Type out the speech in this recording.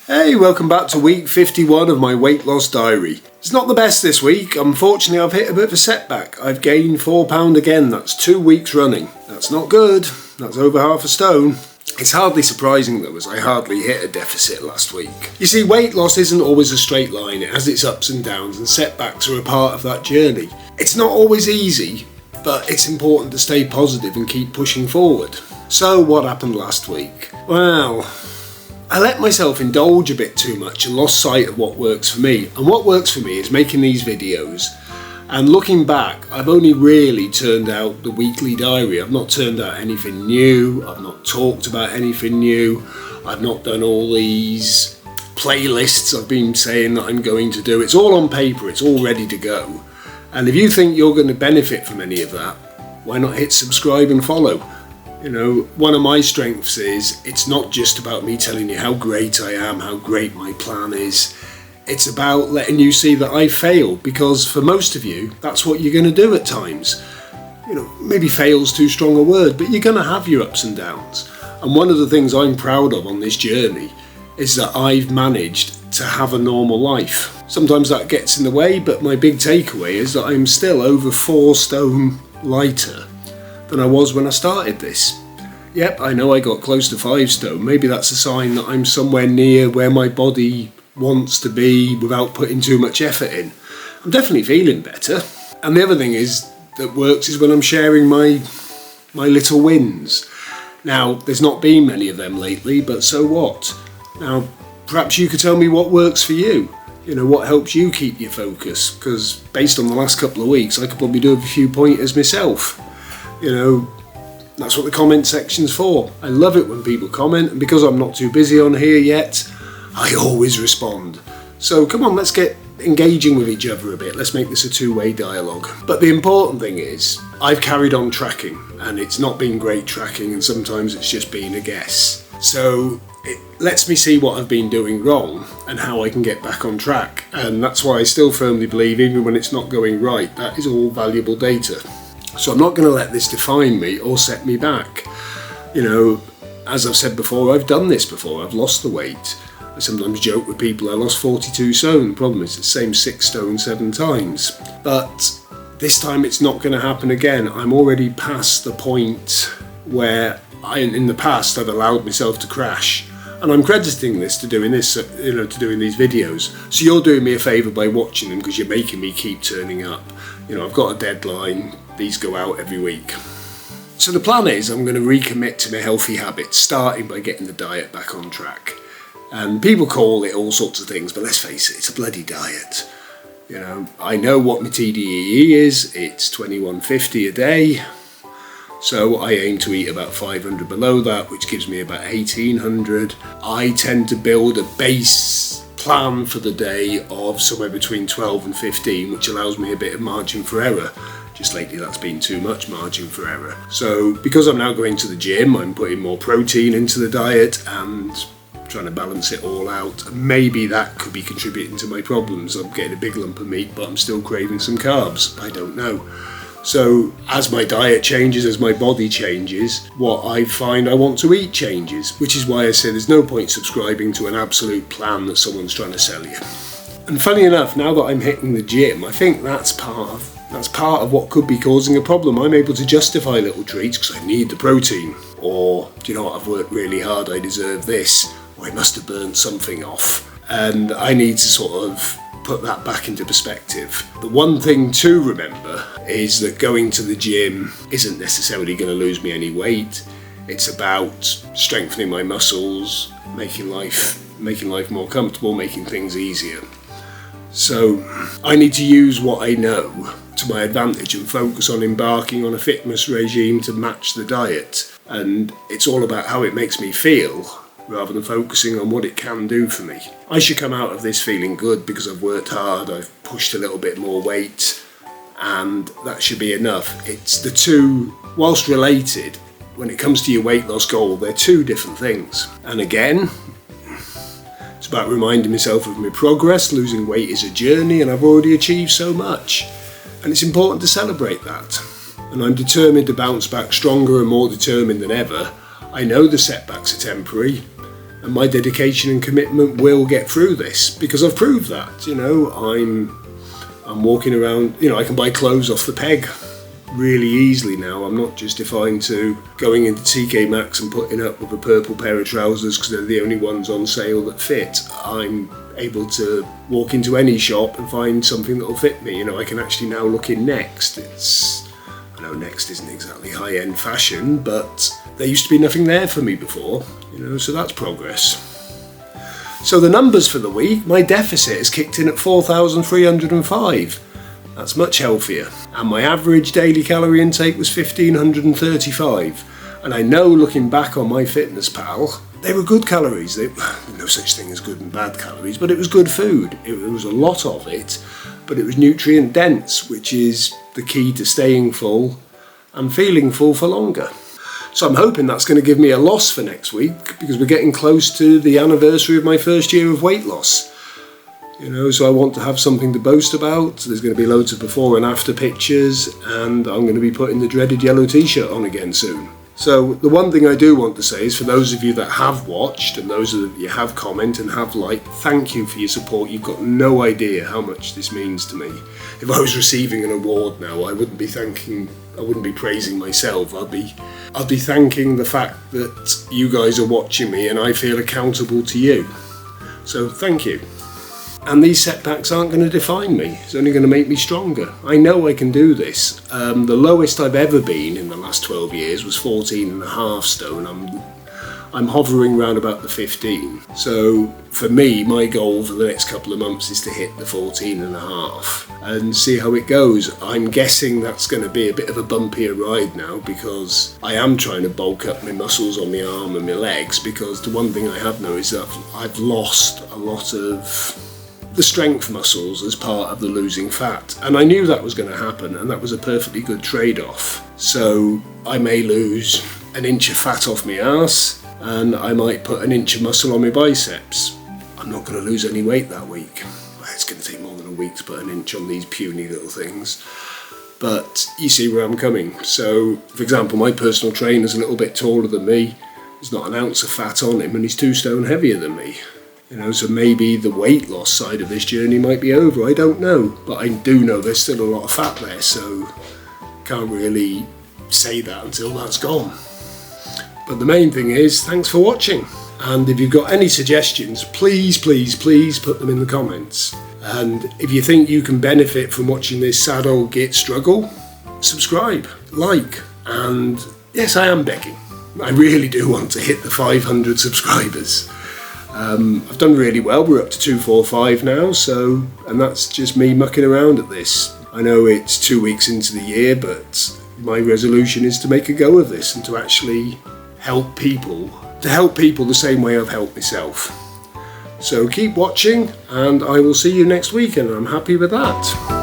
Hey, welcome back to week 51 of my weight loss diary. It's not the best this week. Unfortunately, I've hit a bit of a setback. I've gained £4 again. That's 2 weeks running. That's not good. That's over half a stone. It's hardly surprising though, as I hardly hit a deficit last week. You see, weight loss isn't always a straight line. It has its ups and downs, and setbacks are a part of that journey. It's not always easy, but it's important to stay positive and keep pushing forward. So what happened last week? Well, I let myself indulge a bit too much and lost sight of what works for me. And what works for me is making these videos. And looking back, I've only really turned out the weekly diary. I've not turned out anything new. I've not talked about anything new. I've not done all these playlists I've been saying that I'm going to do. It's all on paper. It's all ready to go. And if you think you're going to benefit from any of that, why not hit subscribe and follow? You know, one of my strengths is it's not just about me telling you how great I am, how great my plan is. It's about letting you see that I failed, because for most of you, that's what you're going to do at times. You know, maybe fail's too strong a word, but you're going to have your ups and downs. And one of the things I'm proud of on this journey is that I've managed to have a normal life. Sometimes that gets in the way, but my big takeaway is that I'm still over 4 stone lighter than I was when I started this. Yep, I know I got close to 5 stone. Maybe that's a sign that I'm somewhere near where my body wants to be without putting too much effort in. I'm definitely feeling better. And the other thing is that works is when I'm sharing my little wins. Now, there's not been many of them lately, but so what? Now, perhaps you could tell me what works for you. You know, what helps you keep your focus? Because based on the last couple of weeks, I could probably do a few pointers myself. You know, that's what the comment section's for. I love it when people comment, and because I'm not too busy on here yet, I always respond. So come on, let's get engaging with each other a bit. Let's make this a two-way dialogue. But the important thing is, I've carried on tracking, and it's not been great tracking, and sometimes it's just been a guess. So it lets me see what I've been doing wrong and how I can get back on track. And that's why I still firmly believe, even when it's not going right, that is all valuable data. So I'm not going to let this define me or set me back. You know, as I've said before, I've done this before. I've lost the weight. I sometimes joke with people I lost 42 stone. The problem is it's the same 6 stone 7 times. But this time it's not going to happen again. I'm already past the point where in the past I've allowed myself to crash. And I'm crediting this to doing this, you know, to doing these videos. So you're doing me a favour by watching them, because you're making me keep turning up. You know, I've got a deadline. These go out every week. So the plan is I'm going to recommit to my healthy habits, starting by getting the diet back on track. And people call it all sorts of things, but let's face it, it's a bloody diet. You know, I know what my 𝐇𝐎 is. It's 2150 a day. So I aim to eat about 500 below that, which gives me about 1800. I tend to build a base plan for the day of somewhere between 12 and 15, which allows me a bit of margin for error. Just lately that's been too much margin for error. So because I'm now going to the gym, I'm putting more protein into the diet and trying to balance it all out. Maybe that could be contributing to my problems. I'm getting a big lump of meat, but I'm still craving some carbs. I don't know. So as my diet changes, as my body changes, what I find I want to eat changes, which is why I say there's no point subscribing to an absolute plan that someone's trying to sell you. And funny enough, now that I'm hitting the gym, I think that's part of what could be causing a problem. I'm able to justify little treats because I need the protein. Or, do you know what, I've worked really hard, I deserve this. Or I must have burnt something off. And I need to sort of put that back into perspective. The one thing to remember is that going to the gym isn't necessarily going to lose me any weight. It's about strengthening my muscles, making life more comfortable, making things easier. So I need to use what I know to my advantage and focus on embarking on a fitness regime to match the diet. And it's all about how it makes me feel, rather than focusing on what it can do for me. I should come out of this feeling good because I've worked hard, I've pushed a little bit more weight, and that should be enough. It's the two, whilst related, when it comes to your weight loss goal, they're two different things. And again, it's about reminding myself of my progress. Losing weight is a journey, and I've already achieved so much. And it's important to celebrate that. And I'm determined to bounce back stronger and more determined than ever. I know the setbacks are temporary. And my dedication and commitment will get through this, because I've proved that. You know, I'm walking around, you know, I can buy clothes off the peg really easily now. I'm not just defined to going into TK Maxx and putting up with a purple pair of trousers because they're the only ones on sale that fit. I'm able to walk into any shop and find something that will fit me. You know, I can actually now look in Next. I know Next isn't exactly high-end fashion, but there used to be nothing there for me before, you know, so that's progress. So the numbers for the week, my deficit has kicked in at 4,305. That's much healthier. And my average daily calorie intake was 1,535. And I know, looking back on my FitnessPal, they were good calories. There's no such thing as good and bad calories, but it was good food. It was a lot of it, but it was nutrient dense, which is the key to staying full and feeling full for longer. So I'm hoping that's going to give me a loss for next week, because we're getting close to the anniversary of my first year of weight loss. You know, so I want to have something to boast about. There's going to be loads of before and after pictures, and I'm going to be putting the dreaded yellow t-shirt on again soon. So the one thing I do want to say is, for those of you that have watched and those of you have commented and have liked, thank you for your support. You've got no idea how much this means to me. If I was receiving an award now, I wouldn't be praising myself. I'd be thanking the fact that you guys are watching me and I feel accountable to you. So thank you. And these setbacks aren't going to define me. It's only going to make me stronger. I know I can do this. The lowest I've ever been in the last 12 years was 14.5 stone. I'm hovering around about the 15. So for me, my goal for the next couple of months is to hit the 14.5 and see how it goes. I'm guessing that's going to be a bit of a bumpier ride now, because I am trying to bulk up my muscles on my arm and my legs, because the one thing I have noticed is that I've lost a lot of the strength muscles as part of the losing fat, and I knew that was going to happen, and that was a perfectly good trade-off. So I may lose an inch of fat off my arse, and I might put an inch of muscle on my biceps. I'm not going to lose any weight that week. It's going to take more than a week to put an inch on these puny little things, but you see where I'm coming. So for example, my personal trainer's a little bit taller than me. There's not an ounce of fat on him, and he's 2 stone heavier than me. You know, so maybe the weight loss side of this journey might be over, I don't know. But I do know there's still a lot of fat there, so can't really say that until that's gone. But the main thing is, thanks for watching. And if you've got any suggestions, please put them in the comments. And if you think you can benefit from watching this sad old git struggle, subscribe, like, and yes, I am begging. I really do want to hit the 500 subscribers. I've done really well. We're up to 245 now, so, and that's just me mucking around at this. I know it's 2 weeks into the year, but my resolution is to make a go of this and to actually help people the same way I've helped myself. So keep watching, and I will see you next week, and I'm happy with that.